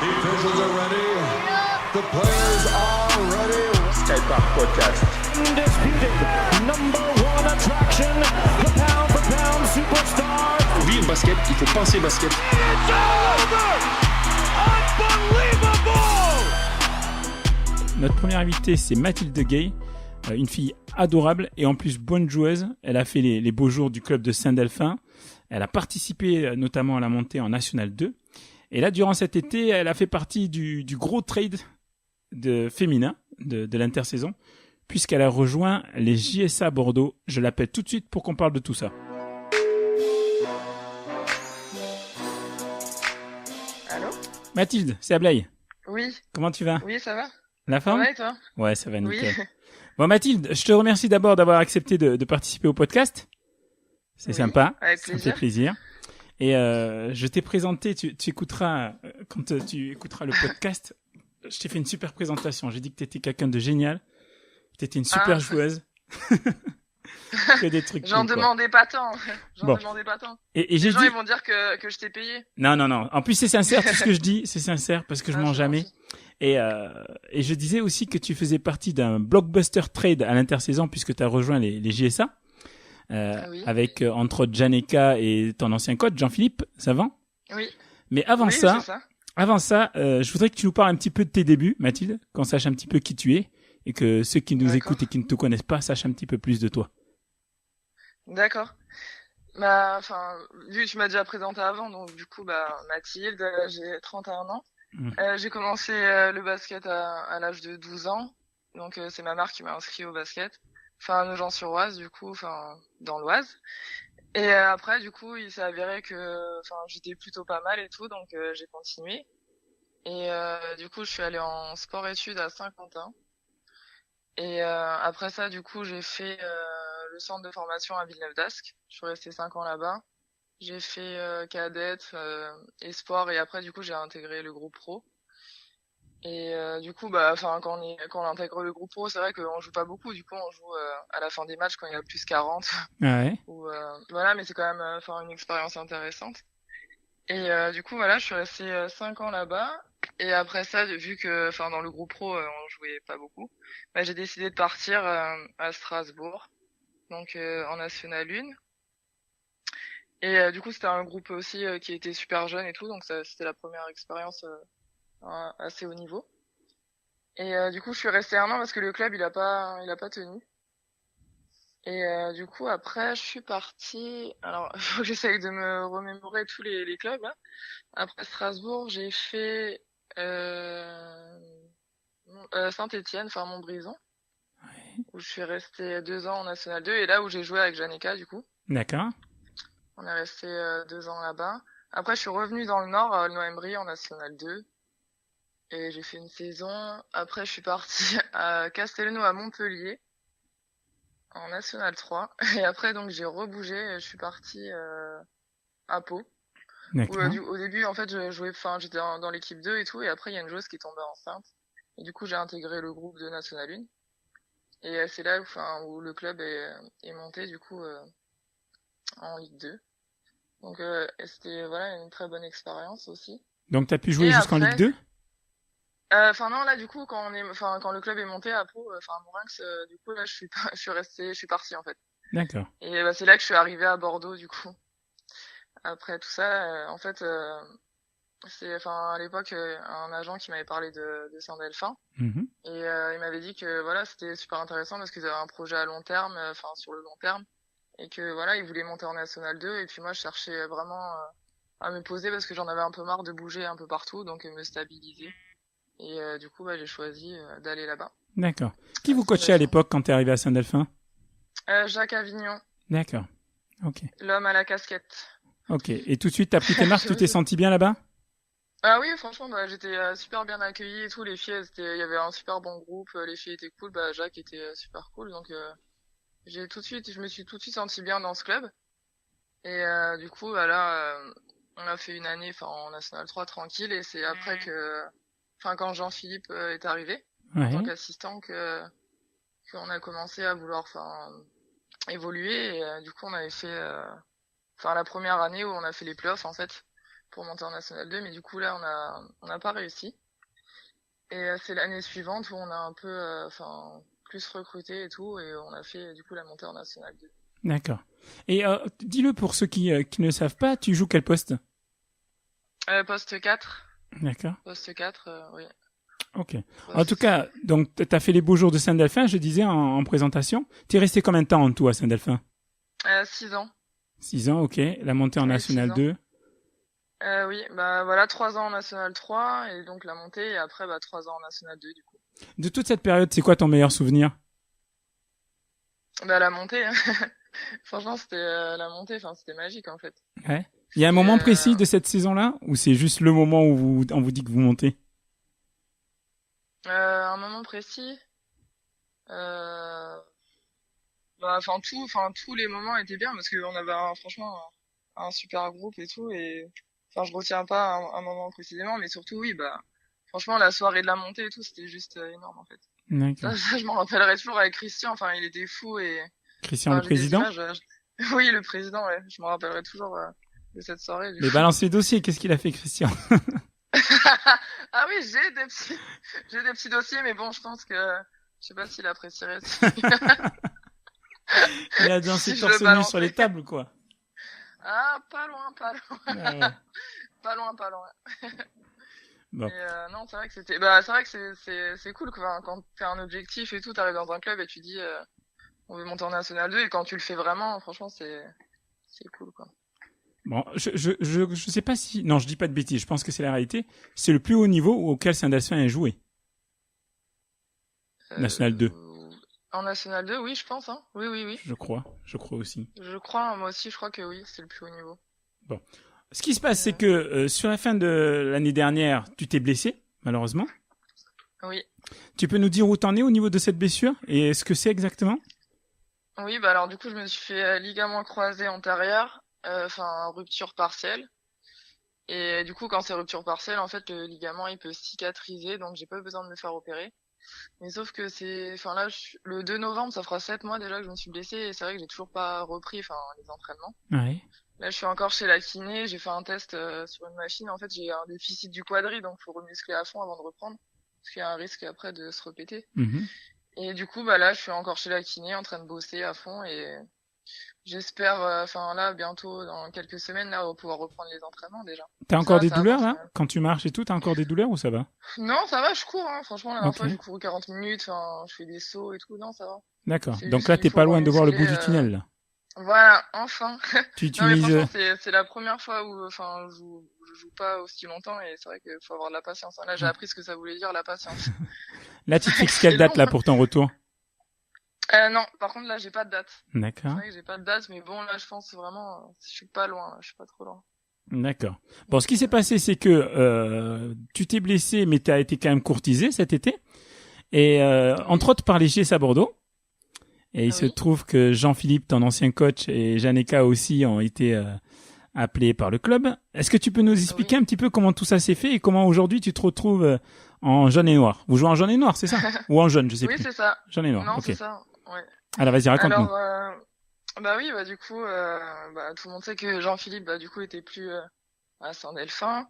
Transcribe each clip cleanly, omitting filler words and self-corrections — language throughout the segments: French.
officials are ready. The players are ready. Skypark Podcast. Undisputed number one attraction, the pound for pound superstar. Pour vivre basket, il faut penser basket. It's over! Unbelievable! Notre première invitée, c'est Mathilde Gay, une fille adorable et en plus bonne joueuse. Elle a fait les beaux jours du club de Saint-Delphin. Elle a participé notamment à la montée en National 2. Et là, durant cet été, elle a fait partie du gros trade féminin de l'intersaison, puisqu'elle a rejoint les JSA Bordeaux. Je l'appelle tout de suite pour qu'on parle de tout ça. Allô ? Mathilde, c'est Ablaye. Oui. Comment tu vas ? Oui, ça va ? La forme ? Ouais, et toi ? Ouais, ça va Oui. nickel. Bon, Mathilde, je te remercie d'abord d'avoir accepté de participer au podcast. C'est sympa. Avec Ça me plaisir. fait plaisir. Et je t'ai présenté, tu écouteras, quand tu écouteras le podcast, je t'ai fait une super présentation. J'ai dit que tu étais quelqu'un de génial, que tu étais une super joueuse. Que des trucs J'en cool, quoi. demandais pas tant. Bon. Demandais pas tant. Et Les j'ai gens, dit... ils vont dire que je t'ai payé. Non. En plus, c'est sincère, tout ce que je dis, c'est sincère parce que je Ah, mens c'est jamais. gentil. Et je disais aussi que tu faisais partie d'un blockbuster trade à l'intersaison puisque tu as rejoint les JSA. Oui. Avec entre autres Janeka et ton ancien coach Jean-Philippe Savant. Oui. Mais avant Oui, ça, c'est ça. je voudrais que tu nous parles un petit peu de tes débuts, Mathilde, qu'on sache un petit peu qui tu es et que ceux qui nous D'accord. écoutent et qui ne te connaissent pas sachent un petit peu plus de toi. D'accord. Vu que tu m'as déjà présenté avant, donc du coup, Mathilde, j'ai 31 ans. J'ai commencé le basket à l'âge de 12 ans. Donc c'est ma mère qui m'a inscrit au basket. À Nogent-sur-Oise, du coup, dans l'Oise. Et après, du coup, il s'est avéré que j'étais plutôt pas mal et tout, donc j'ai continué. Et du coup, je suis allée en sport-études à Saint-Quentin. Et après ça, du coup, j'ai fait le centre de formation à Villeneuve-d'Ascq. Je suis restée 5 ans là-bas. J'ai fait cadette, espoir, et après, du coup, j'ai intégré le groupe pro. Et du coup, quand on intègre le groupe pro, c'est vrai qu'on joue pas beaucoup. Du coup, on joue à la fin des matchs quand il y a plus 40. Ouais. Voilà, mais c'est quand même une expérience intéressante. Et du coup, voilà, je suis restée 5 ans là-bas. Et après ça, vu que dans le groupe pro, on jouait pas beaucoup, j'ai décidé de partir à Strasbourg, donc en National 1. Et du coup, c'était un groupe aussi qui était super jeune et tout, donc c'était la première expérience assez haut niveau. Et du coup, je suis restée 1 an parce que le club, il a pas tenu. Et du coup, après, je suis partie. Alors, faut que j'essaye de me remémorer tous les clubs, là. Après Strasbourg, j'ai fait Saint-Étienne, Montbrison, où je suis restée 2 ans en National 2, et là où j'ai joué avec Janeka, du coup. D'accord. On est resté 2 ans là-bas. Après, je suis revenue dans le Nord, à Noëmbry, en National 2. Et j'ai fait une saison. Après, je suis partie à Castelnau, à Montpellier, en National 3. Et après, donc, j'ai rebougé et je suis partie à Pau. D'accord. Où, au début, en fait, j'étais dans l'équipe 2 et tout. Et après, il y a une joueuse qui est tombée enceinte. Et du coup, j'ai intégré le groupe de National 1. Et c'est là où le club est monté, du coup, en Ligue 2. Donc, c'était une très bonne expérience aussi. Donc tu as pu jouer Et jusqu'en après- Ligue 2 ? Non, là, du coup, quand le club est monté à Pau, à Morinx, du coup, là, je suis partie, en fait. D'accord. Et c'est là que je suis arrivée à Bordeaux, du coup. Après tout ça, en fait, c'est, à l'époque, un agent qui m'avait parlé de Saint-Delphin. Mhm. Et il m'avait dit que, voilà, c'était super intéressant parce qu'ils avaient un projet à long terme, sur le long terme. Et que, voilà, ils voulaient monter en National 2. Et puis moi, je cherchais vraiment à me poser parce que j'en avais un peu marre de bouger un peu partout, donc me stabiliser. Et du coup, j'ai choisi d'aller là-bas. D'accord. Qui vous coachait à l'époque quand tu es arrivé à Saint-Delphin ? Jacques Avignon, D'accord. Ok. l'homme à la casquette. Ok. Et tout de suite, tu as pris tes marques, tu t'es senti bien là-bas ? Ah oui, franchement, j'étais super bien accueillie et tout. Les filles, il y avait un super bon groupe. Les filles étaient cool. Jacques était super cool. Donc, je me suis tout de suite sentie bien dans ce club. Et du coup, là, on a fait une année, en National 3 tranquille. Et c'est après quand Jean-Philippe est arrivé en tant qu'assistant, qu'on a commencé à vouloir, évoluer. Et du coup, on avait fait, la première année où on a fait les playoffs, en fait, pour monter en National 2, mais du coup là on n'a pas réussi. Et c'est l'année suivante où on a un peu, plus recruté et tout, et on a fait du coup la montée en National 2. D'accord. Et dis-le pour ceux qui ne savent pas, tu joues quel poste? Poste 4. D'accord. Poste 4, oui. Ok. En tout cas, donc t'as fait les beaux jours de Saint-Delphin, je disais en présentation. T'es resté combien de temps en tout à Saint-Delphin? 6 ans. 6 ans, ok. La montée en Oui, National 6 ans. 2. Oui, bah voilà, 3 ans en National 3, et donc la montée, et après 3 ans en National 2 du coup. De toute cette période, c'est quoi ton meilleur souvenir? Bah la montée, franchement c'était la montée, c'était magique en fait. Ouais. Il y a un moment Euh, précis de cette saison-là ou c'est juste le moment où on vous dit que vous montez? un moment précis, euh, tous les moments étaient bien parce qu'on avait franchement un super groupe et tout, et je retiens pas un moment précisément, mais surtout oui, franchement la soirée de la montée et tout, c'était juste énorme en fait. D'accord. Ça, je m'en rappellerai toujours avec Christian, il était fou, et Christian, le j'ai des président? images, oui, le président, ouais, je m'en rappellerai toujours de cette soirée. Mais balance les dossiers, qu'est-ce qu'il a fait, Christian? Ah oui, j'ai des petits dossiers, mais bon, je pense que je sais pas s'il apprécierait. Il a dansé Si je torse le nu balançais. sur les tables, quoi. Ah, pas loin, Ah ouais. pas loin. Bon. Et non, c'est vrai que c'est cool quoi. Quand t'as un objectif et tout, t'arrives dans un club et tu dis on veut monter en National 2, et quand tu le fais vraiment, franchement, c'est cool quoi. Bon, je sais pas si, non, je dis pas de bêtises, je pense que c'est la réalité. C'est le plus haut niveau auquel Saint-Delphin a joué. National 2. En National 2, oui, je pense, hein. Oui. Je crois aussi. Je crois, moi aussi, je crois que oui, c'est le plus haut niveau. Bon. Ce qui se passe, c'est que sur la fin de l'année dernière, tu t'es blessé, malheureusement. Oui. Tu peux nous dire où t'en es au niveau de cette blessure et ce que c'est exactement? Oui, alors du coup, je me suis fait ligament croisé antérieur, rupture partielle. Et du coup, quand c'est rupture partielle, en fait, le ligament, il peut cicatriser, donc j'ai pas eu besoin de me faire opérer. Mais sauf que le 2 novembre, ça fera 7 mois déjà que je me suis blessée, et c'est vrai que j'ai toujours pas repris, les entraînements. Ouais. Là, je suis encore chez la kiné, j'ai fait un test sur une machine. En fait, j'ai un déficit du quadri, donc faut remuscler à fond avant de reprendre, parce qu'il y a un risque après de se répéter. Mhm. Et du coup, là, je suis encore chez la kiné, en train de bosser à fond, et j'espère, là, bientôt, dans quelques semaines, là, on va pouvoir reprendre les entraînements déjà. T'as encore des Ça douleurs, avance, là? Quand tu marches et tout, t'as encore des douleurs ou ça va? Non, ça va, je cours, hein. Franchement, la dernière Ok. fois, j'ai couru 40 minutes, je fais des sauts et tout, non, ça va. D'accord. C'est Donc juste là, qu'il t'es faut pas loin de voir le bout remuscler, du tunnel, là. Voilà, enfin. Tu Non, mais utilises, franchement, c'est la première fois où, je joue pas aussi longtemps, et c'est vrai qu'il faut avoir de la patience, hein. Là, j'ai appris ce que ça voulait dire, la patience. là, tu te fixes quelle C'est date, long. là, pour ton retour? Non, par contre, là, j'ai pas de date. C'est D'accord. vrai que j'ai pas de date, mais bon, là, je pense vraiment, je suis pas loin, je suis pas trop loin. D'accord. Bon, ce qui s'est passé, c'est que tu t'es blessé, mais t'as été quand même courtisé cet été. Et entre autres par les GS à Bordeaux. Et il se trouve que Jean-Philippe, ton ancien coach, et Janeka aussi ont été appelés par le club. Est-ce que tu peux nous expliquer un petit peu comment tout ça s'est fait et comment aujourd'hui tu te retrouves en jaune et noir? Vous jouez en jaune et noir, c'est ça? Ou en jaune, je sais Oui, plus. c'est ça. Jaune et noir, Non, ok. c'est ça, ouais. Alors vas-y, raconte-nous. Alors, du coup, tout le monde sait que Jean-Philippe, du coup, était plus à Saint-Delphin.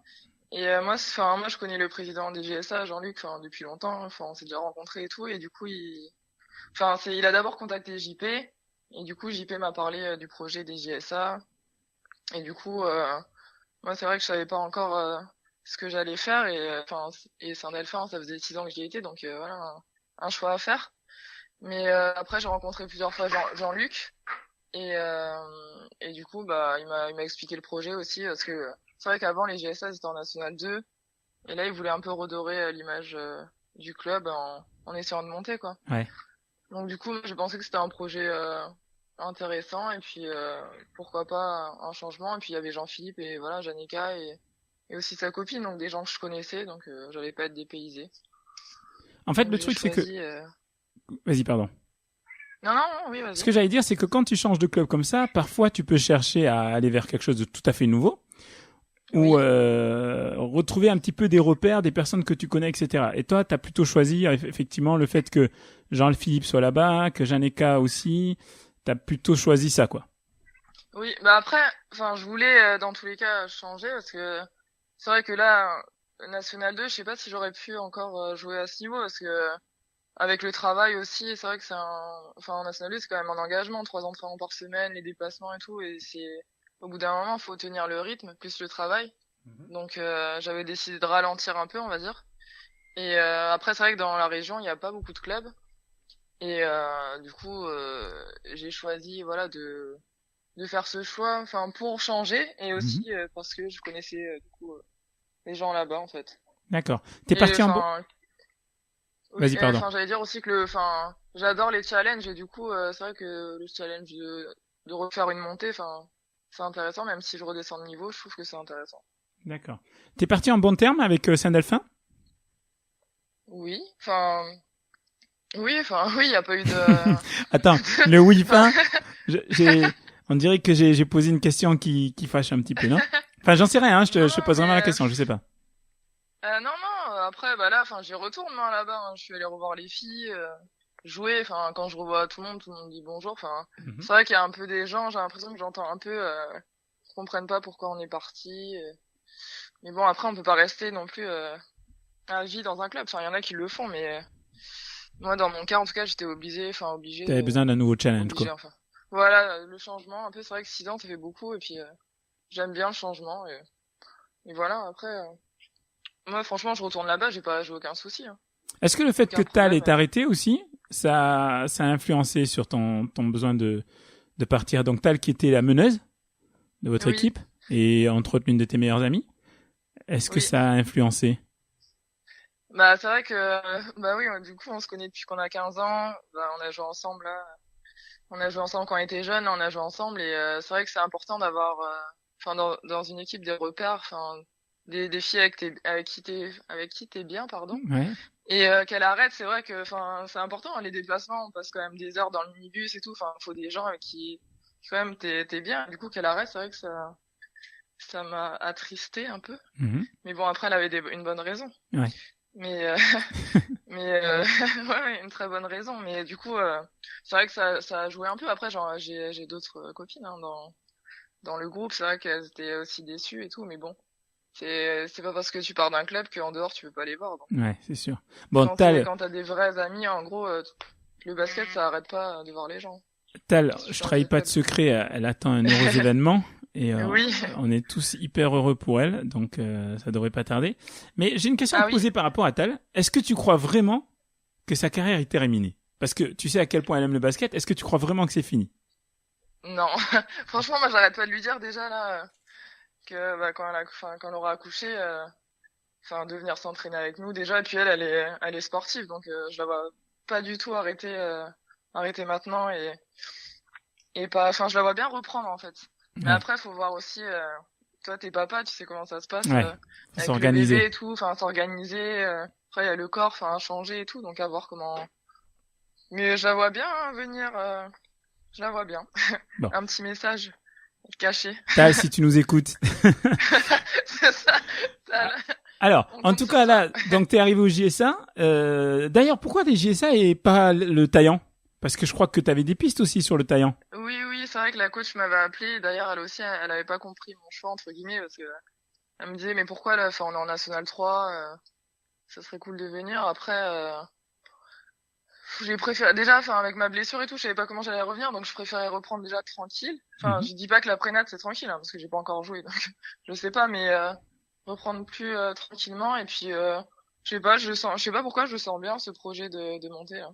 Et moi, je connais le président des GSA, Jean-Luc, depuis longtemps. On s'est déjà rencontrés et tout. Et du coup, il a d'abord contacté JP. Et du coup, JP m'a parlé du projet des GSA. Et du coup, moi, c'est vrai que je savais pas encore ce que j'allais faire. Et Saint-Delphin, ça faisait 6 ans que j'y étais, donc voilà, un choix à faire. Mais après, j'ai rencontré plusieurs fois Jean-Luc. Et du coup, il m'a expliqué le projet aussi, parce que c'est vrai qu'avant, les GSA, ils étaient en National 2. Et là, ils voulaient un peu redorer l'image du club en essayant de monter, quoi. Ouais. Donc du coup, je pensais que c'était un projet intéressant, et puis pourquoi pas un changement. Et puis il y avait Jean-Philippe et voilà, Janeka et aussi sa copine, donc des gens que je connaissais, donc j'allais pas être dépaysée. En fait, Donc, le j'ai truc, c'est que... choisi, Vas-y, pardon. Non, oui, vas-y. Ce que j'allais dire, c'est que quand tu changes de club comme ça, parfois tu peux chercher à aller vers quelque chose de tout à fait nouveau, ou retrouver un petit peu des repères, des personnes que tu connais, etc. Et toi, tu as plutôt choisi effectivement le fait que Jean-Philippe soit là-bas, que Janeka aussi. Tu as plutôt choisi ça, quoi. Oui, bah après, enfin, je voulais dans tous les cas changer parce que c'est vrai que là, National 2, je sais pas si j'aurais pu encore jouer à ce niveau parce que avec le travail aussi, c'est vrai que enfin, en National 2, c'est quand même un engagement, 3 entraînements par semaine, les déplacements et tout, et au bout d'un moment, faut tenir le rythme plus le travail. Donc, j'avais décidé de ralentir un peu, on va dire. Et après, c'est vrai que dans la région, il n'y a pas beaucoup de clubs. Et du coup, j'ai choisi, voilà, de faire ce choix, enfin, pour changer, et aussi parce que je connaissais du coup les gens là-bas, en fait. D'accord. T'es Et parti en... enfin, oui, Vas-y, pardon. enfin, j'allais dire aussi que enfin, j'adore les challenges, et du coup, c'est vrai que le challenge de refaire une montée, enfin, c'est intéressant, même si je redescends de niveau, je trouve que c'est intéressant. D'accord. T'es parti en bon terme avec Saint-Delphin? Oui, enfin, oui, enfin, oui, il n'y a pas eu de... Attends, le oui fin, on dirait que j'ai posé une question qui fâche un petit peu, non? Enfin, j'en sais rien, hein, je te pose vraiment la question, je sais pas. Non, non, après, bah là, enfin, j'y retourne, hein, là-bas, hein. Je suis allée revoir les filles, jouer, enfin, quand je revois tout le monde dit bonjour, enfin, c'est vrai qu'il y a un peu des gens, j'ai l'impression que j'entends un peu, qui comprennent pas pourquoi on est parti, mais bon, après, on peut pas rester non plus, à vie dans un club, enfin, il y en a qui le font, mais, moi, dans mon cas, en tout cas, j'étais obligée T'avais besoin d'un nouveau challenge, quoi. enfin. Voilà, le changement, un peu, c'est vrai que 6 ans, ça fait beaucoup, et puis, j'aime bien le changement, et voilà, après, moi, franchement, je retourne là-bas, j'ai aucun souci, hein. Est-ce que le fait que Aucun Tal problème. est arrêté aussi, ça a influencé sur ton besoin de partir? Donc Tal qui était la meneuse de votre Oui, équipe et entre autres l'une de tes meilleures amies, est-ce que oui. ça a influencé? Bah, c'est vrai que, bah oui, du coup, on se connaît depuis qu'on a 15 ans. Bah, on a joué ensemble, là. On a joué ensemble quand on était jeunes, on a joué ensemble, et c'est vrai que c'est important d'avoir, enfin, dans une équipe des repères, enfin, des filles avec qui t'es bien, pardon. Ouais. Et qu'elle arrête, c'est vrai que, enfin, c'est important, hein, les déplacements, on passe quand même des heures dans le minibus et tout, enfin, faut des gens avec qui, quand même, t'es bien. Du coup, qu'elle arrête, c'est vrai que ça m'a attristé un peu. Mhm. Mais bon, après, elle avait une bonne raison. Ouais. Mais, ouais, une très bonne raison. Mais du coup, c'est vrai que ça a joué un peu. Après, genre, j'ai d'autres copines, hein, dans le groupe. C'est vrai qu'elles étaient aussi déçues et tout. Mais bon, c'est pas parce que tu pars d'un club qu'en dehors, tu peux pas les voir. Donc. Ouais, c'est sûr. Bon, Tal, Quand t'as des vrais amis, en gros, le basket, ça arrête pas de voir les gens. Si tu je changes trahis de pas de club. secret, elle attend un heureux événement et Oui. on est tous hyper heureux pour elle, donc ça devrait pas tarder. Mais j'ai une question à Ah te oui. poser par rapport à Tal. Est-ce que tu crois vraiment que sa carrière est terminée? Parce que tu sais à quel point elle aime le basket, est-ce que tu crois vraiment que c'est fini? Non. Franchement, moi, j'arrête pas de lui dire déjà, là, que, bah, quand elle aura accouché, enfin de venir s'entraîner avec nous déjà, et puis elle est sportive, donc je la vois pas du tout arrêter maintenant, et pas, enfin je la vois bien reprendre en fait. Mais Ouais, après faut voir aussi, toi t'es papa, tu sais comment ça se passe, ouais, faut avec le bébé s'organiser. et tout, enfin s'organiser, après il y a le corps, enfin changer et tout, donc à voir comment. Mais je la vois bien, hein, venir, je la vois bien. Bon, Un petit message caché. Tal, si tu nous écoutes. C'est ça, ça, là, Alors, on en compte tout sur cas toi. là, donc t'es arrivé au JSA. D'ailleurs, pourquoi des JSA et pas le taillant? Parce que je crois que t'avais des pistes aussi sur le taillant. Oui, oui, c'est vrai que la coach m'avait appelé. D'ailleurs, elle aussi, elle avait pas compris mon choix, entre guillemets, parce que elle me disait, mais pourquoi là, enfin, on est en National 3, ça serait cool de venir. Après, j'ai préféré, déjà, enfin, avec ma blessure et tout, je savais pas comment j'allais revenir, donc je préférais reprendre déjà tranquille. Enfin, Mhm. je dis pas que la prénat, c'est tranquille, hein, parce que j'ai pas encore joué, donc je sais pas, mais reprendre plus tranquillement, et puis, je sais pas pourquoi je sens bien ce projet de monter, là.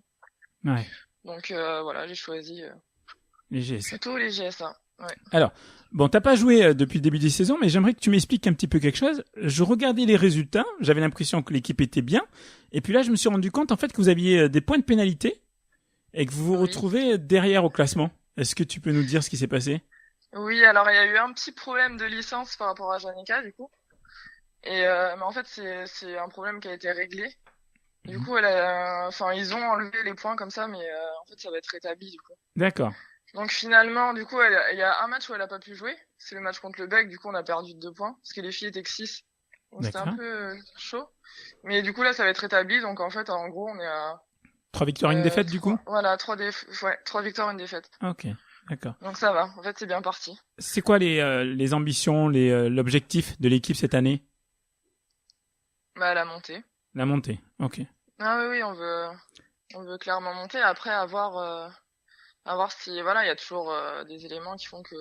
Ouais, Donc, voilà, j'ai choisi les GSA. plutôt les GSA. Ouais. Alors, bon, t'as pas joué depuis le début des saisons, mais j'aimerais que tu m'expliques un petit peu quelque chose. Je regardais les résultats, j'avais l'impression que l'équipe était bien, et puis là, je me suis rendu compte en fait que vous aviez des points de pénalité et que vous vous Oui. retrouvez derrière au classement. Est-ce que tu peux nous dire ce qui s'est passé? Oui, alors il y a eu un petit problème de licence par rapport à Janika, du coup. Et mais en fait, c'est un problème qui a été réglé. Du coup, enfin, ils ont enlevé les points comme ça, mais en fait, ça va être rétabli, du coup. D'accord, Donc finalement, du coup, il y a un match où elle a pas pu jouer. C'est le match contre le Bec. Du coup, on a perdu de 2 points parce que les filles étaient que 6. Donc c'était un d'accord. peu chaud. Mais du coup, là, ça va être rétabli. Donc en fait, en gros, on est à 3 victoires, une défaite du coup? 3, voilà, 3 victoires, une défaite. Ok, D'accord. Donc ça va. En fait, c'est bien parti. C'est quoi les ambitions, l'objectif de l'équipe cette année? Bah, la montée. La montée. Ok. Ah oui, on veut clairement monter. Après, à voir si, voilà, il y a toujours des éléments qui font que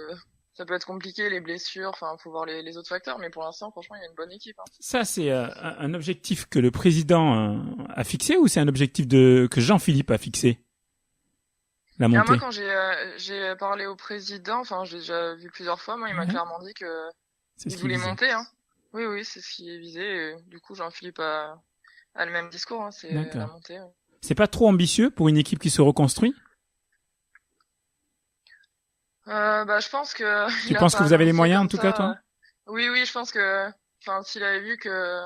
ça peut être compliqué, les blessures. Enfin, faut voir les autres facteurs. Mais pour l'instant, franchement, il y a une bonne équipe. Hein. Ça, c'est un objectif que le président a fixé ou c'est un objectif que Jean-Philippe a fixé? La Ah, montée. moi, quand j'ai parlé au président, enfin, j'ai déjà vu plusieurs fois. Moi, il m'a Ouais. clairement dit que C'est il ce qu'il voulait disait. monter. Hein. Oui, c'est ce qui est visé. Et du coup, Jean-Philippe a le même discours. Hein, c'est D'accord. la montée. Ouais. C'est pas trop ambitieux pour une équipe qui se reconstruit? Bah, je pense que. Tu penses que vous avez les moyens, en tout cas, toi? Oui, je pense que. Enfin, s'il avait vu que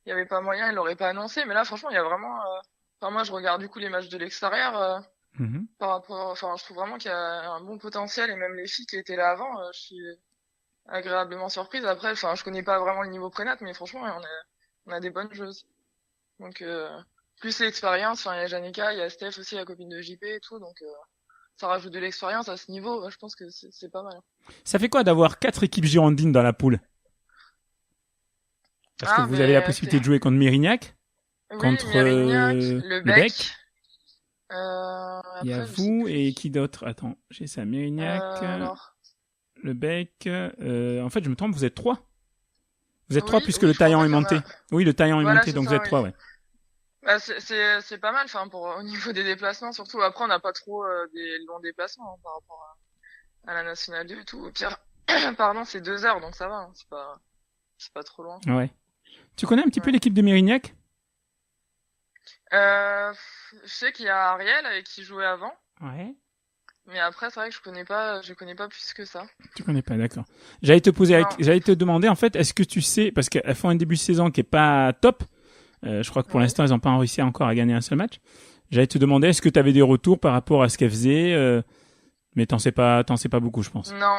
il y avait pas moyen, il l'aurait pas annoncé. Mais là, franchement, il y a vraiment. Enfin, moi, je regarde du coup les matchs de l'extérieur. Mhm. Par rapport. Enfin, je trouve vraiment qu'il y a un bon potentiel et même les filles qui étaient là avant, je suis agréablement surprise. Après, enfin, je connais pas vraiment le niveau prénat, mais franchement, on a des bonnes joueuses. Donc, plus l'expérience. Enfin, il y a Janika, il y a Steph aussi, la copine de JP et tout. Donc, ça rajoute de l'expérience à ce niveau. Je pense que c'est pas mal. Ça fait quoi d'avoir 4 équipes girondines dans la poule? Parce que vous avez la possibilité de jouer contre Mérignac, Oui, contre Mérignac, le le Bec. Bec. Il y a Après, je vous sais et plus. qui d'autre? Attends, j'ai ça, Mérignac, Alors, le Bec. En fait, je me trompe, vous êtes 3. Vous êtes 3 oui, puisque oui, le je crois Taillant pas est qu'il y en monté. a. Oui, le Taillant est Voilà, monté, c'est donc vous ça, êtes oui. 3, ouais. Bah, c'est pas mal, enfin, au niveau des déplacements, surtout. Après, on n'a pas trop des longs déplacements hein, par rapport à la Nationale 2 et tout. Au pire, pardon, c'est 2 heures, donc ça va. Hein, c'est pas trop loin. Ouais. Tu connais un petit peu Ouais. l'équipe de Mérignac? Je sais qu'il y a Ariel avec qui jouait avant, Ouais. mais après, c'est vrai que je connais pas plus que ça. Tu connais pas, d'accord. J'allais Non. j'allais te demander, en fait, est-ce que tu sais, parce qu'elles font un début de saison qui est pas top, je crois que pour Ouais. l'instant, ils ont pas réussi encore à gagner un seul match. J'allais te demander, est-ce que tu avais des retours par rapport à ce qu'elles faisaient, mais t'en sais pas beaucoup, je pense. Non,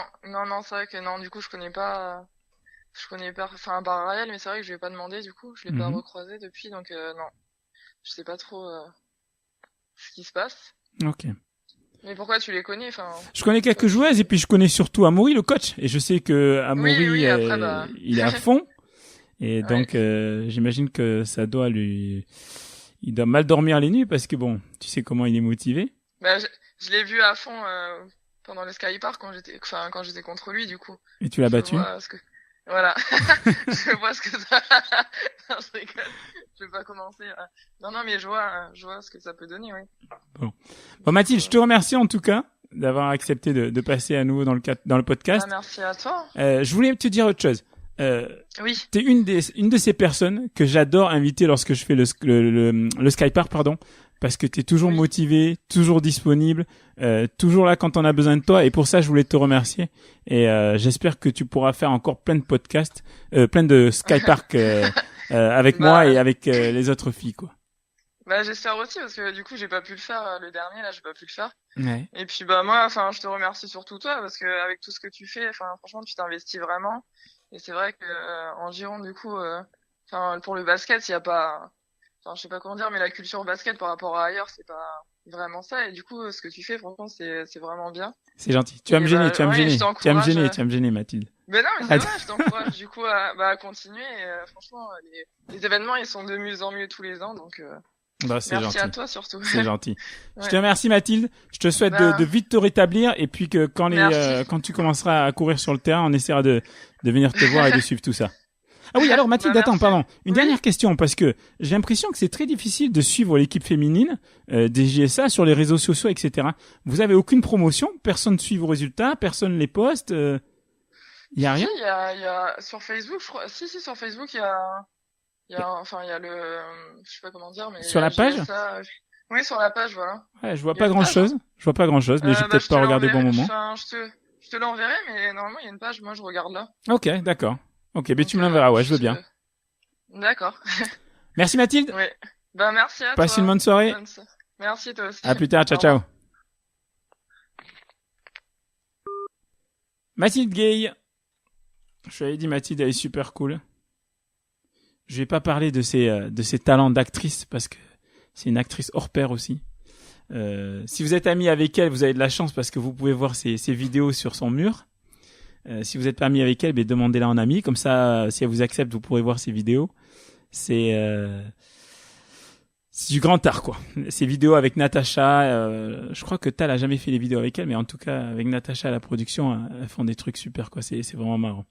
c'est vrai que non, du coup, je connais pas, enfin, à part Ariel, mais c'est vrai que je lui ai pas demandé, du coup, je l'ai pas Mhm. recroisé depuis, donc non, je sais pas trop ce qui se passe. Ok. Mais pourquoi tu les connais, enfin, Je connais quelques joueuses et puis je connais surtout Amaury, le coach. Et je sais que Amaury, oui, après, bah. il est à fond. Et Ouais. donc, j'imagine que ça doit il doit mal dormir les nuits parce que bon, tu sais comment il est motivé. Bah, je l'ai vu à fond pendant le Sky Park quand j'étais contre lui, du coup. Et tu l'as Je battu. vois voilà. Je vois ce que ça. Non, je rigole. Je vais pas commencer. Non, mais je vois ce que ça peut donner, oui. Bon, Mathilde, je te remercie en tout cas d'avoir accepté de passer à nouveau dans le podcast. Ah, merci à toi. Je voulais te dire autre chose. Oui. T'es une de ces personnes que j'adore inviter lorsque je fais le Sky Park, pardon, parce que t'es toujours Oui. motivé, toujours disponible, toujours là quand on a besoin de toi, et pour ça je voulais te remercier. Et j'espère que tu pourras faire encore plein de podcasts, plein de Sky Park avec Bah. moi et avec les autres filles, quoi. Bah, j'espère aussi parce que du coup, j'ai pas pu le faire le dernier là, j'ai pas pu le faire. Ouais. Et puis bah moi, enfin, je te remercie surtout toi parce que avec tout ce que tu fais, enfin, franchement, tu t'investis vraiment. Et c'est vrai que en Gironde, du coup, enfin, pour le basket, il y a pas, enfin, je sais pas comment dire, mais la culture basket par rapport à ailleurs, c'est pas vraiment ça. Et du coup, ce que tu fais, franchement, c'est vraiment bien. C'est gentil. Tu vas me Et gêner, bah, tu vas me ouais, gêner, je tu vas me t'encourage, gêner, tu vas me gêner, Mathilde. Mais non, mais c'est Attends. vrai, je t'encourage du coup à continuer. Et, franchement, les événements, ils sont de mieux en mieux tous les ans, donc Bah, c'est merci gentil. à toi surtout. C'est gentil. Je Ouais. te remercie Mathilde. Je te souhaite Bah. de vite te rétablir et puis que Merci. quand tu commenceras à courir sur le terrain, on essaiera de venir te voir et de suivre tout ça. Ah oui, alors Mathilde, Bah, attends, merci. pardon. Une Oui. dernière question parce que j'ai l'impression que c'est très difficile de suivre l'équipe féminine des JSA sur les réseaux sociaux, etc. Vous avez aucune promotion, personne ne suit vos résultats, personne les poste. Y a rien. Si, il y a sur Facebook, je crois. Si, sur Facebook, enfin, il y a le, je sais pas comment dire, mais Sur il y a la page GSA. Oui, sur la page, voilà. Ouais, je vois Y a pas une grand page, chose. Je vois pas grand chose, mais j'ai Bah, peut-être je pas te regardé au bon l'enverrai. moment. Enfin, je te l'enverrai, mais normalement, il y a une page, moi, je regarde là. Ok, d'accord. Ok, mais Donc, tu me l'enverras, ouais, je veux bien. D'accord. Merci Mathilde. Ouais. Bah, merci à Passe toi. une bonne soirée. Merci, toi aussi. À plus tard, ciao Au revoir. ciao. Mathilde Gay. Je t'avais dit Mathilde, elle est super cool. Je vais pas parler de ses talents d'actrice parce que c'est une actrice hors pair aussi. Si vous êtes ami avec elle, vous avez de la chance parce que vous pouvez voir ses vidéos sur son mur. Si vous n'êtes pas ami avec elle, ben demandez-la en ami. Comme ça, si elle vous accepte, vous pourrez voir ses vidéos. C'est du grand art, quoi. Ces vidéos avec Natacha, je crois que Tal a jamais fait les vidéos avec elle, mais en tout cas, avec Natacha à la production, elles font des trucs super, quoi. C'est vraiment marrant.